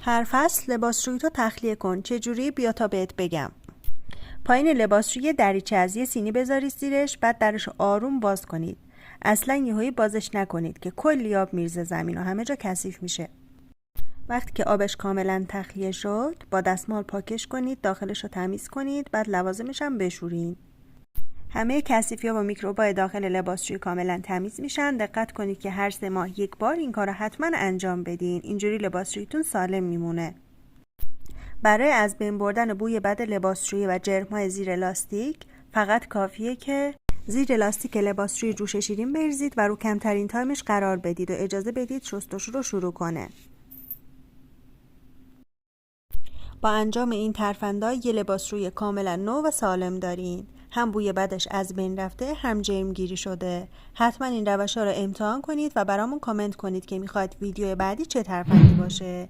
هر فصل لباسشویی تو تخلیه کن. چجوری؟ بیا تا بهت بگم. پایین لباسشویی دریچه از یه سینی بذارید زیرش، بعد درش آروم باز کنید. اصلا یهویی بازش نکنید که کلی آب میرزه زمین و همه جا کثیف میشه. وقتی که آبش کاملا تخلیه شد با دستمال پاکش کنید، داخلش رو تمیز کنید، بعد لوازمش هم بشورین. همه کثیفی‌ها و میکروبای داخل لباسشویی کاملا تمیز میشن. دقت کنید که هر 3 ماه یک بار این کارو حتما انجام بدین. اینجوری لباسشوییتون سالم میمونه. برای از بین بردن بوی بد لباسشویی و جرم‌های زیر لاستیک فقط کافیه که زیر لاستیک لباسشویی جوش شیرین بریزید و رو کمترین تایمش قرار بدید و اجازه بدید شستشو رو شروع کنه. با انجام این ترفندها یه لباسشویی کاملا نو و سالم دارین. هم بوی بدش از بین رفته، هم جرم گیری شده. حتما این روش‌ها رو امتحان کنید و برامون کامنت کنید که میخواید ویدیو بعدی چه ترفندی باشه.